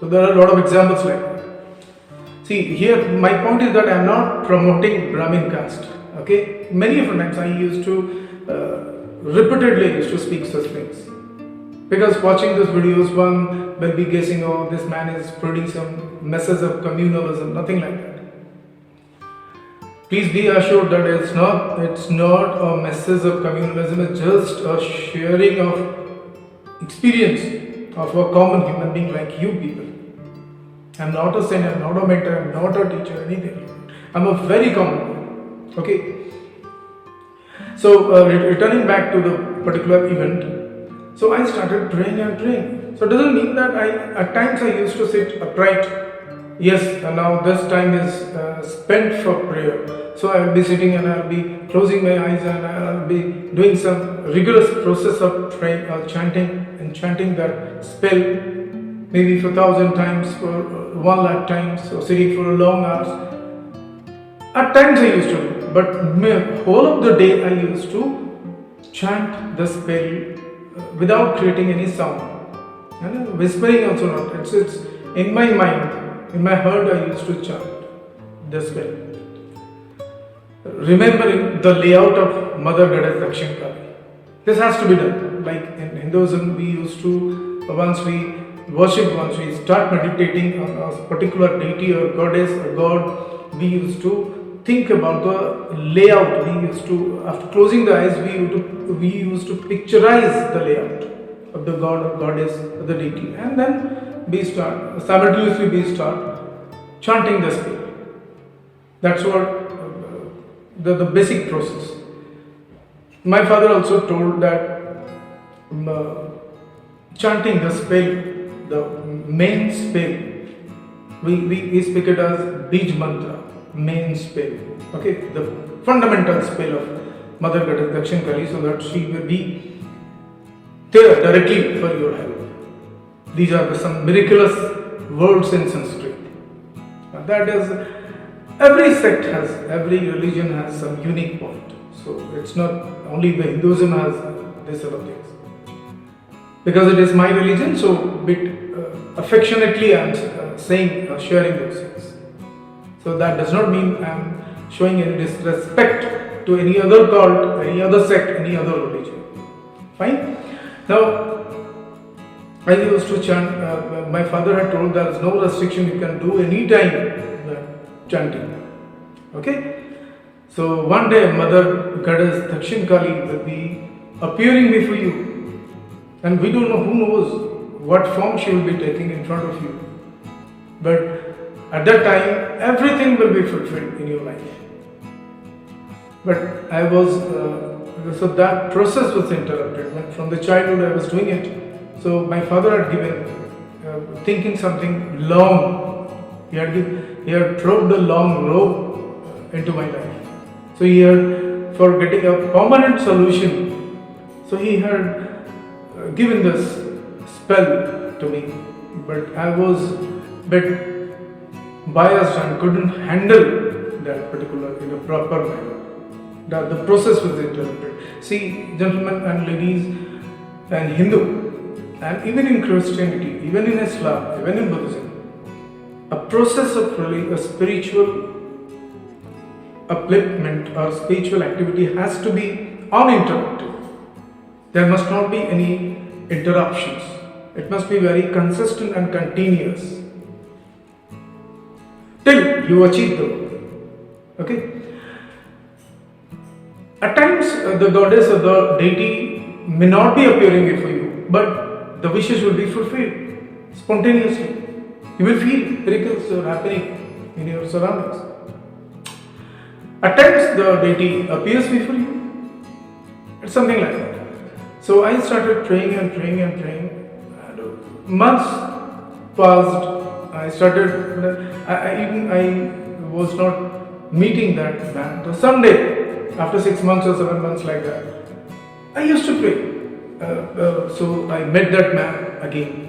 So there are a lot of examples like that. See, here my point is that I am not promoting Brahmin caste. Okay, many of the times I used to repeatedly used to speak such things, because watching these videos, one will be guessing, oh, this man is spreading some message of communalism, nothing like that. Please be assured that it's not a message of communalism, it's just a sharing of experience of a common human being like you people. I'm not a saint, I'm not a mentor, I'm not a teacher, anything. I'm a very common man. Okay. So returning back to the particular event, so I started praying and praying. So it doesn't mean that at times I used to sit upright. Yes, and now this time is spent for prayer. So I will be sitting and I will be closing my eyes and I will be doing some rigorous process of chanting that spell, maybe for 1,000 times, for 1,00,000 times, or sitting for long hours. At times I used to do, but whole of the day I used to chant the spell without creating any sound. And whispering also not. It's in my mind. In my heart, I used to chant this way, remembering the layout of Mother Goddess Dakshin Kali. This has to be done. Like in Hinduism, we used to, once we worship, once we start meditating on a particular deity or goddess or god, we used to think about the layout. We used to, after closing the eyes, we used to picturize the layout of the god or goddess or the deity, and then simultaneously we start chanting the spell. That's what the basic process. My father also told that chanting the spell, the main spell, we speak it as Bij Mantra, main spell. Okay, the fundamental spell of Mother Goddess Dakshin Kali, so that she will be there directly for your help. These are some miraculous words in Sanskrit. That is, every sect has, every religion has some unique point. So it's not only the Hinduism has this sort of things. Because it is my religion, so affectionately I am sharing those things. So that does not mean I am showing any disrespect to any other cult, any other sect, any other religion. Fine? Now, I used to chant, my father had told there is no restriction, you can do any time chanting. Okay? So one day Mother Goddess Dakshin Kali will be appearing before you, and we don't know, who knows what form she will be taking in front of you. But at that time, everything will be fulfilled in your life. But I was, so that process was interrupted. When from the childhood I was doing it. So my father had given, thinking something long, he had probed a long rope into my life. So he had, for getting a permanent solution, so he had given this spell to me. But I was a bit biased and couldn't handle that particular in a proper manner. The process was interrupted. See, gentlemen and ladies, and Hindu, and even in Christianity, even in Islam, even in Buddhism, a process of really a spiritual upliftment or spiritual activity has to be uninterrupted. There must not be any interruptions. It must be very consistent and continuous till you achieve the goal. Okay? At times, the goddess or the deity may not be appearing before you, but the wishes will be fulfilled spontaneously. You will feel miracles are happening in your surroundings. At times the deity appears before you. It's something like that. So I started praying and praying and praying. And months passed. I was not meeting that man. So someday, after 6 months or 7 months like that, I used to pray. So I met that man again.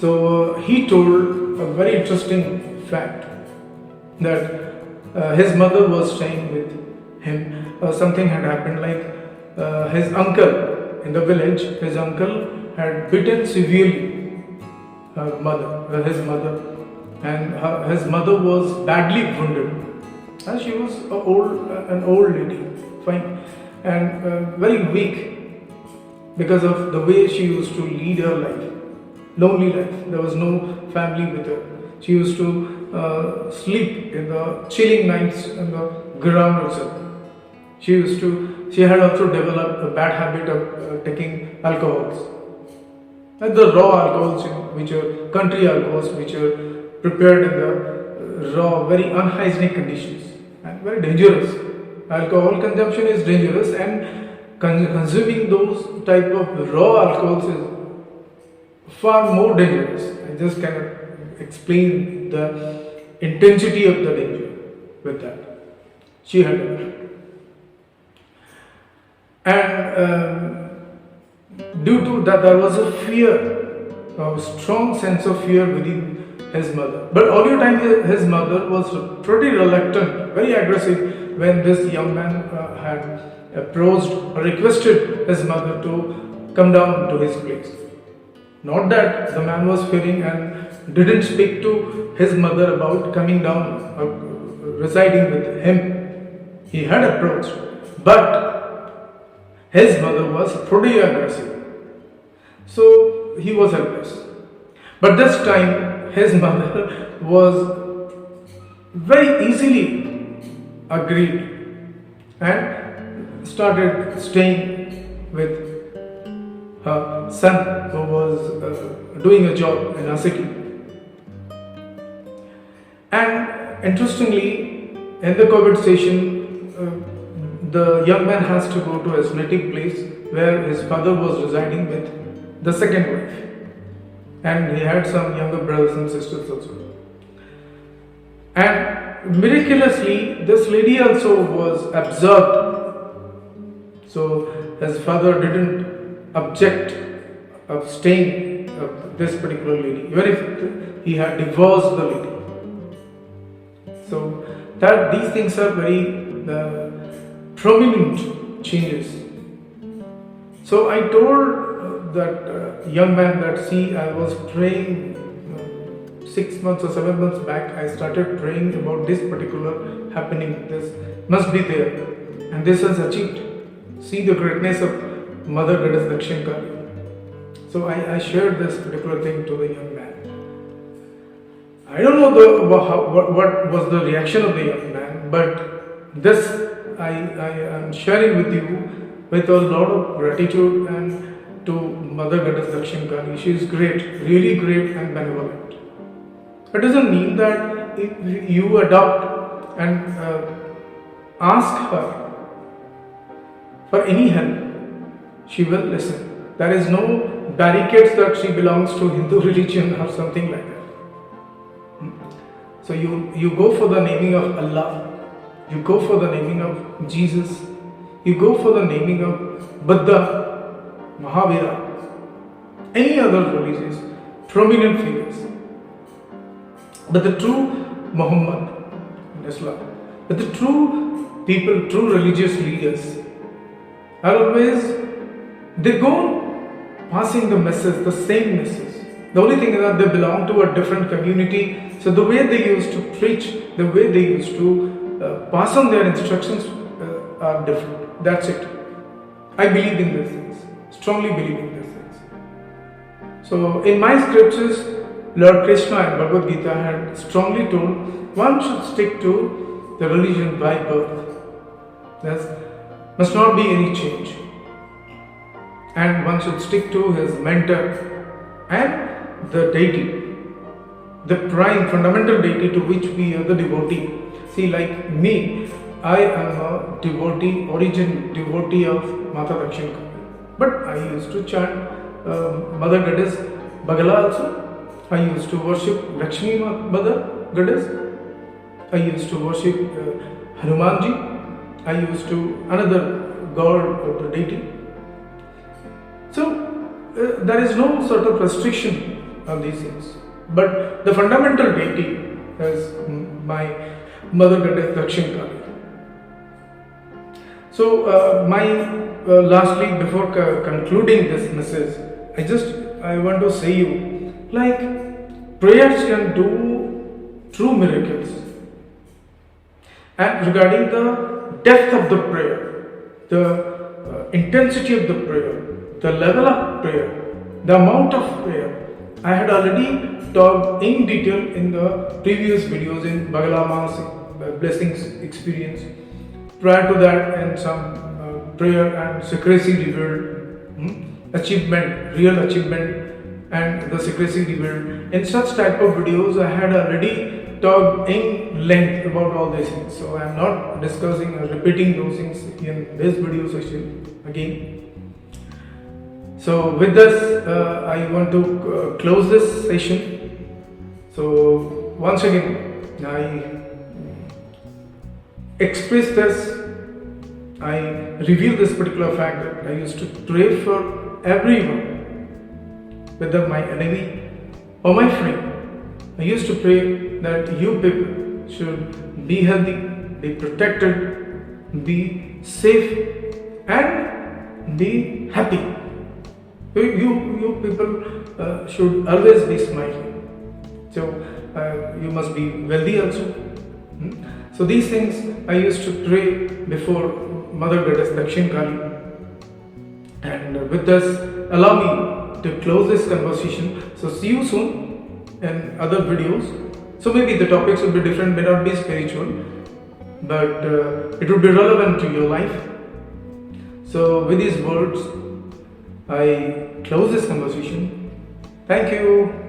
So he told a very interesting fact that his mother was staying with him. Something had happened, like his uncle in the village, his uncle had bitten severely his mother, and his mother was badly wounded. And she was an old lady, fine, and very weak because of the way she used to lead her life, lonely life. There was no family with her. She used to sleep in the chilling nights on the ground itself. She had also developed a bad habit of taking alcohols. And the raw alcohols, which are country alcohols, which are prepared in the raw, very unhygienic conditions and very dangerous. Alcohol consumption is dangerous, and consuming those type of raw alcohols is far more dangerous. I just cannot explain the intensity of the danger with that. She had it. And due to that, there was a fear, a strong sense of fear within his mother. But all the time, his mother was pretty reluctant, very aggressive when this young man had approached or requested his mother to come down to his place. Not that the man was fearing and didn't speak to his mother about coming down or residing with him. He had approached, but his mother was pretty aggressive. So he was helpless. But this time his mother was very easily agreed and started staying with her son, who was doing a job in a city. And interestingly, in the conversation, the young man has to go to his native place where his father was residing with the second wife, and he had some younger brothers and sisters also. And miraculously, this lady also was absorbed, so his father didn't object of staying with this particular lady, even if he had divorced the lady. So that these things are very prominent changes. So I told that young man that, see, I was praying 6 months or 7 months back. I started praying about this particular happening. This must be there, and this has achieved. See the greatness of Mother Goddess Dakshin Kali. So I shared this particular thing to the young man. I don't know what was the reaction of the young man, but this I am sharing with you with a lot of gratitude and to Mother Goddess Dakshin Kali. She is great, really great and benevolent. It doesn't mean that if you adopt and ask her for any help, she will listen. There is no barricades that she belongs to Hindu religion or something like that. So you go for the naming of Allah, you go for the naming of Jesus, you go for the naming of Buddha, Mahavira, any other religious prominent figures. But the true Muhammad in Islam, but the true people, true religious leaders are always, they go passing the message, the same message. The only thing is that they belong to a different community. So the way they used to preach, the way they used to pass on their instructions are different. That's it. I believe in these things, strongly believe in these things. So in my scriptures, Lord Krishna and Bhagavad Gita had strongly told one should stick to the religion by birth. There must not be any change. And one should stick to his mentor and the deity, the prime fundamental deity to which we are the devotee. See, like me, I am a devotee, origin devotee of Mata Dakshin Kali. But I used to chant Mother Goddess Bagala also. I used to worship Lakshmi Mother Goddess. I used to worship Hanumanji. I used to another god of the deity. So there is no sort of restriction on these things. But the fundamental deity is my Mother Goddess Dakshin Kali. So lastly, before concluding this message, I want to say you, like, prayers can do true miracles. And regarding the depth of the prayer, the intensity of the prayer, the level of prayer, the amount of prayer, I had already talked in detail in the previous videos in Bagalama's blessings experience. Prior to that, in some prayer and secrecy revealed, achievement, real achievement, and the secrecy revealed. In such type of videos, I had already talked in length about all these things. So I am not discussing or repeating those things in this video session again. So with this, I want to close this session. So once again, I express this, I reveal this particular fact that I used to pray for everyone, whether my enemy or my friend. I used to pray that you people should be healthy, be protected, be safe, and be happy. You people should always be smiling. So you must be wealthy also. So these things I used to pray before Mother Goddess Dakshin Kali. And with this, allow me to close this conversation. So see you soon in other videos. So maybe the topics will be different, may not be spiritual, but it will be relevant to your life. So with these words, I close this conversation. Thank you.